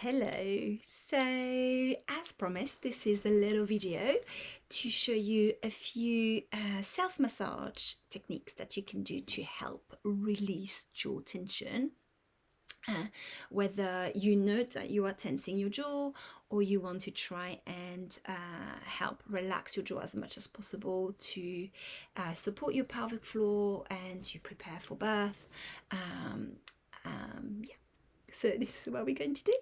Hello. So, as promised, this is a little video to show you a few self-massage techniques that you can do to help release jaw tension. Whether you know that you are tensing your jaw or you want to try and help relax your jaw as much as possible to support your pelvic floor and to prepare for birth. Yeah. So this is what we're going to do.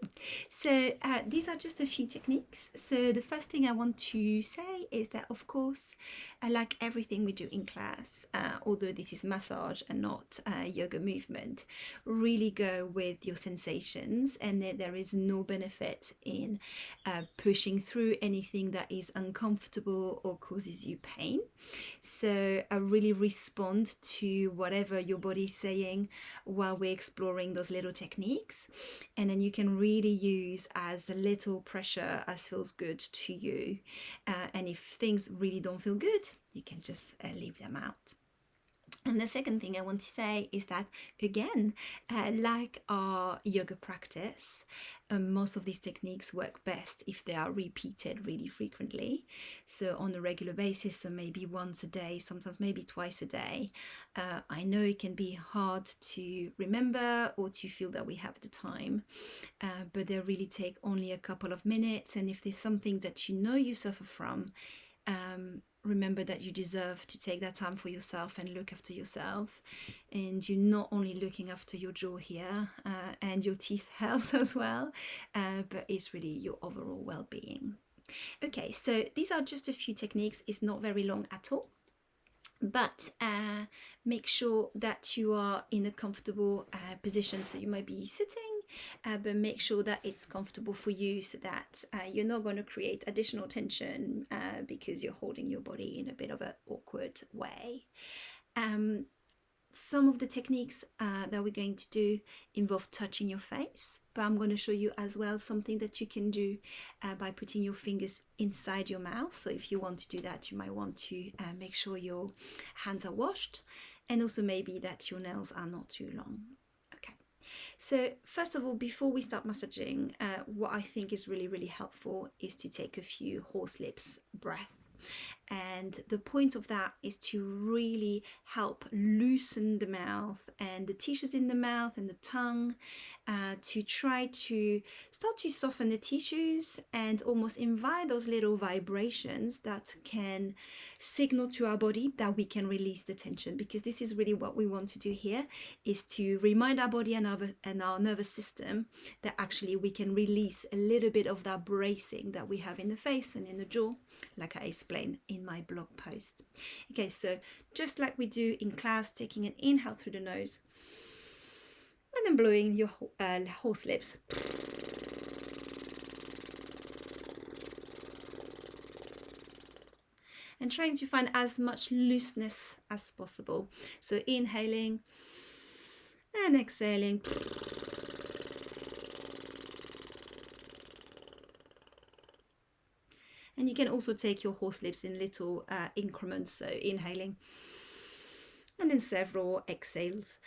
So these are just a few techniques. So the first thing I want to say is that, of course, like everything we do in class, although this is massage and not yoga movement, really go with your sensations, and that there is no benefit in pushing through anything that is uncomfortable or causes you pain. So I really respond to whatever your body is saying while we're exploring those little techniques, and then you can really use as little pressure as feels good to you, and if things really don't feel good, you can just leave them out. And the second thing I want to say is that, again, like our yoga practice, most of these techniques work best if they are repeated really frequently. So on a regular basis, so maybe once a day, sometimes maybe twice a day. I know it can be hard to remember or to feel that we have the time, but they really take only a couple of minutes. And if there's something that you know you suffer from, remember that you deserve to take that time for yourself and look after yourself. And you're not only looking after your jaw here and your teeth health as well, but it's really your overall well-being. Okay, so these are just a few techniques. It's not very long at all, but make sure that you are in a comfortable position. So you might be sitting, but make sure that it's comfortable for you, so that you're not going to create additional tension because you're holding your body in a bit of an awkward way. Some of the techniques that we're going to do involve touching your face, but I'm going to show you as well something that you can do by putting your fingers inside your mouth. So if you want to do that, you might want to make sure your hands are washed, and also maybe that your nails are not too long. Okay, so first of all, before we start massaging, what I think is really helpful is to take a few horse lips breath. And the point of that is to really help loosen the mouth and the tissues in the mouth and the tongue, to try to start to soften the tissues and almost invite those little vibrations that can signal to our body that we can release the tension. Because this is really what we want to do here, is to remind our body and our nervous system that actually we can release a little bit of that bracing that we have in the face and in the jaw, like I explained in my blog post. Okay, so just like we do in class, taking an inhale through the nose and then blowing your horse lips. And trying to find as much looseness as possible. So inhaling and exhaling. And you can also take your horse lips in little increments, so inhaling and then several exhales.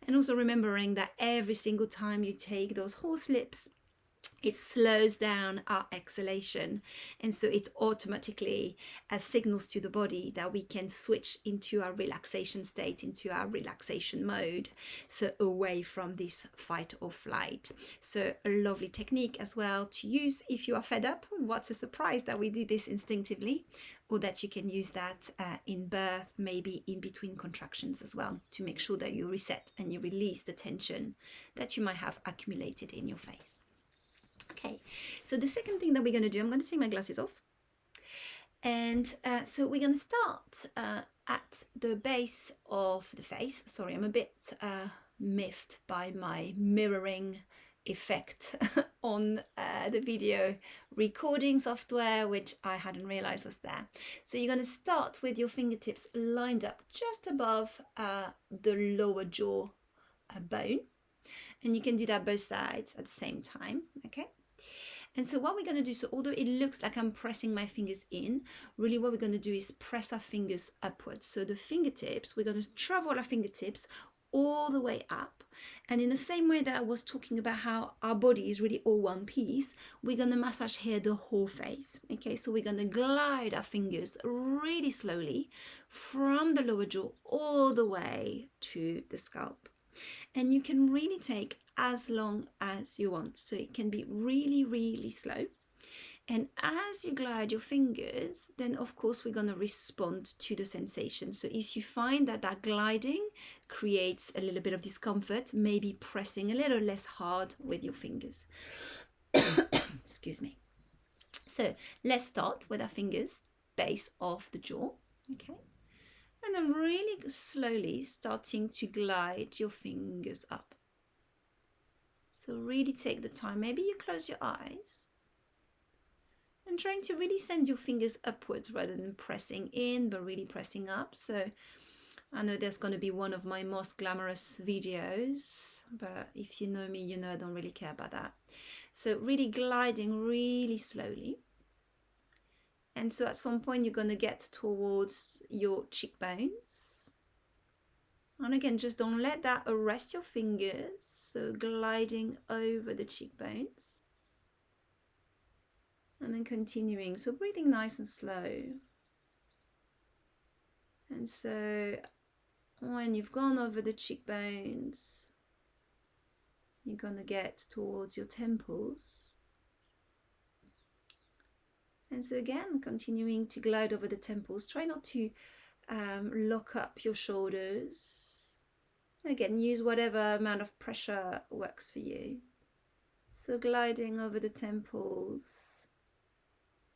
And also remembering that every single time you take those horse lips, it slows down our exhalation, and so it automatically signals to the body that we can switch into our relaxation state, into our relaxation mode, so away from this fight or flight. So a lovely technique as well to use if you are fed up. What's a surprise that we do this instinctively, or that you can use that in birth, maybe in between contractions as well, to make sure that you reset and you release the tension that you might have accumulated in your face. Okay, so the second thing that we're going to do, I'm going to take my glasses off. And so we're going to start at the base of the face. Sorry, I'm a bit miffed by my mirroring effect on the video recording software, which I hadn't realized was there. So you're going to start with your fingertips lined up just above the lower jaw bone. And you can do that both sides at the same time, okay? And so what we're going to do, so although it looks like I'm pressing my fingers in, really what we're going to do is press our fingers upwards. So the fingertips, we're going to travel our fingertips all the way up. And in the same way that I was talking about how our body is really all one piece, we're going to massage here the whole face. Okay, so we're going to glide our fingers really slowly from the lower jaw all the way to the scalp. And you can really take as long as you want. So it can be really, really slow. And as you glide your fingers, then of course we're going to respond to the sensation. So if you find that that gliding creates a little bit of discomfort, maybe pressing a little less hard with your fingers. Excuse me. So let's start with our fingers, base of the jaw. Okay. And then really slowly starting to glide your fingers up. So really take the time. Maybe you close your eyes. And trying to really send your fingers upwards rather than pressing in, but really pressing up. So I know there's going to be one of my most glamorous videos, but if you know me, you know I don't really care about that. So really gliding really slowly. And so at some point you're going to get towards your cheekbones. And again, just don't let that arrest your fingers. So gliding over the cheekbones. And then continuing. So breathing nice and slow. And so when you've gone over the cheekbones, you're going to get towards your temples. And so again, continuing to glide over the temples. Try not to lock up your shoulders. And again, use whatever amount of pressure works for you. So gliding over the temples.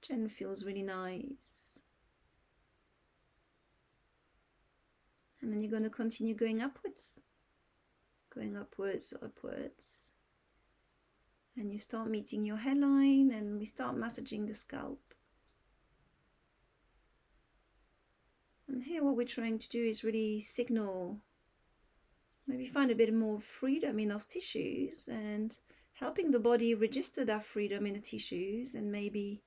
Generally feels really nice. And then you're going to continue going upwards. Going upwards, upwards. And you start meeting your hairline and we start massaging the scalp. And here what we're trying to do is really signal, maybe find a bit more freedom in those tissues and helping the body register that freedom in the tissues and maybe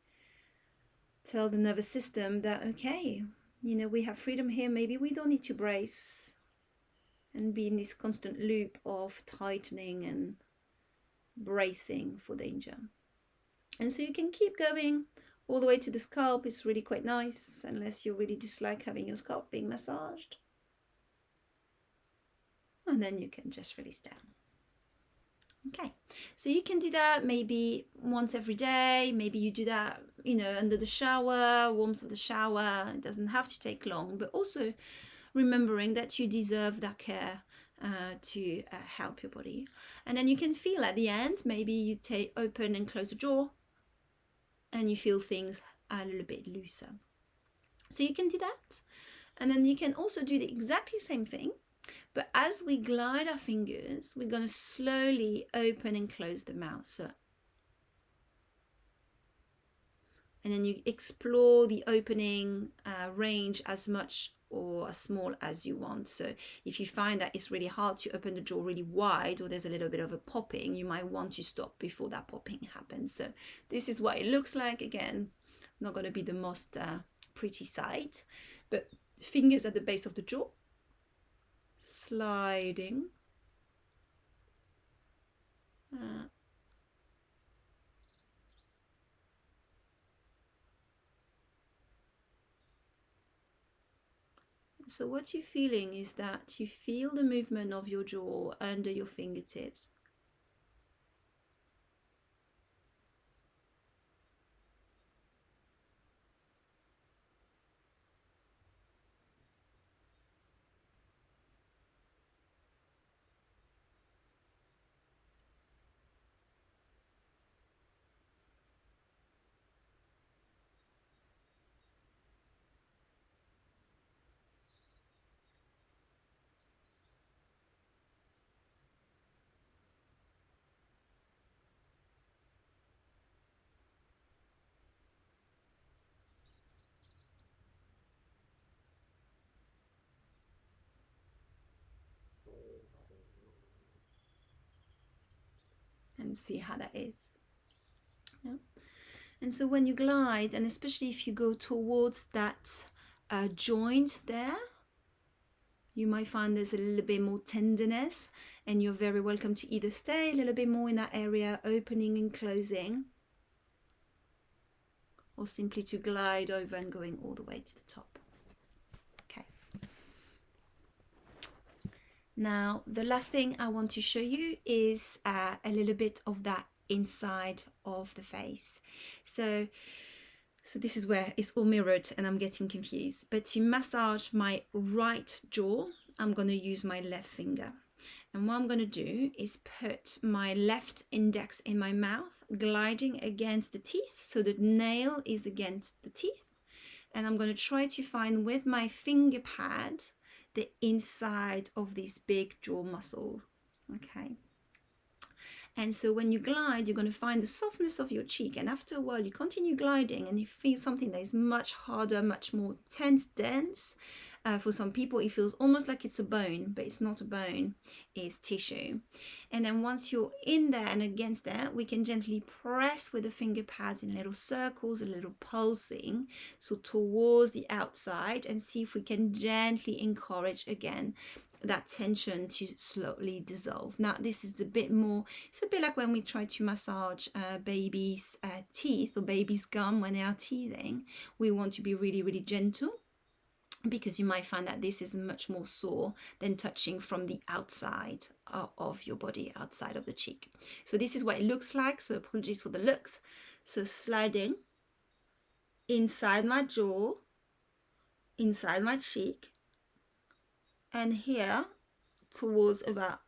tell the nervous system that, okay, you know, we have freedom here. Maybe we don't need to brace and be in this constant loop of tightening and bracing for danger. And so you can keep going all the way to the scalp. It's really quite nice, unless you really dislike having your scalp being massaged. And then you can just release down. Okay, so you can do that maybe once every day. Maybe you do that, you know, under the shower, warmth of the shower. It doesn't have to take long, but also remembering that you deserve that care to help your body. And then you can feel at the end, maybe you open and close the jaw and you feel things a little bit looser. So you can do that. And then you can also do the exactly same thing. But as we glide our fingers, we're going to slowly open and close the mouth. So, and then you explore the opening range as much or as small as you want. So if you find that it's really hard to open the jaw really wide or there's a little bit of a popping, you might want to stop before that popping happens. So this is what it looks like. Again, not going to be the most pretty sight, but fingers at the base of the jaw. Sliding. So what you're feeling is that you feel the movement of your jaw under your fingertips. And see how that is. Yeah. And so when you glide, and especially if you go towards that joint there, you might find there's a little bit more tenderness, and you're very welcome to either stay a little bit more in that area, opening and closing, or simply to glide over and going all the way to the top. Okay. Now, the last thing I want to show you is a little bit of that inside of the face. So this is where it's all mirrored and I'm getting confused. But to massage my right jaw, I'm going to use my left finger. And what I'm going to do is put my left index in my mouth, gliding against the teeth. So the nail is against the teeth. And I'm going to try to find with my finger pad the inside of this big jaw muscle. Okay. And so when you glide, you're going to find the softness of your cheek. And after a while, you continue gliding and you feel something that is much harder, much more tense, dense. For some people, it feels almost like it's a bone, but it's not a bone, it's tissue. And then once you're in there and against there, we can gently press with the finger pads in little circles, a little pulsing, so towards the outside, and see if we can gently encourage again that tension to slowly dissolve. Now this is a bit more, it's a bit like when we try to massage babies' teeth or babies' gum when they are teething. We want to be really, really gentle, because you might find that this is much more sore than touching from the outside of your body, outside of the cheek. So this is what it looks like. So apologies for the looks. So sliding inside my jaw, inside my cheek, and here towards about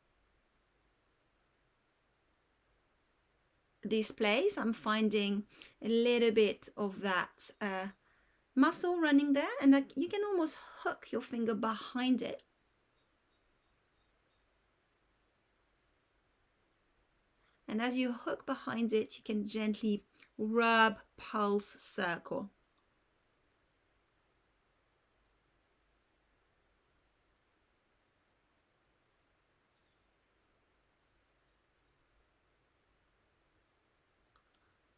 this place, I'm finding a little bit of that muscle running there, and that you can almost hook your finger behind it. And as you hook behind it, you can gently rub, pulse, circle.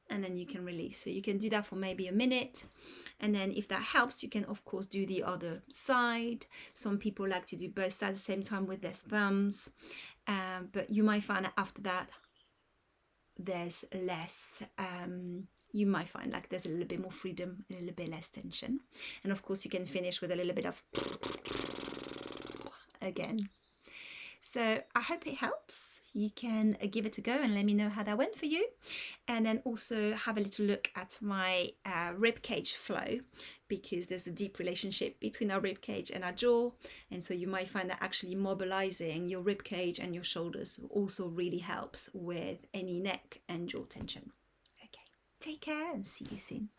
And then you can release. So you can do that for maybe a minute. And then if that helps, you can of course do the other side. Some people like to do both sides at the same time with their thumbs. But you might find that after that, there's less, you might find like there's a little bit more freedom, a little bit less tension. And of course you can finish with a little bit of again. So I hope it helps. You can give it a go and let me know how that went for you. And then also have a little look at my rib cage flow, because there's a deep relationship between our rib cage and our jaw. And so you might find that actually mobilizing your rib cage and your shoulders also really helps with any neck and jaw tension. Okay, take care and see you soon.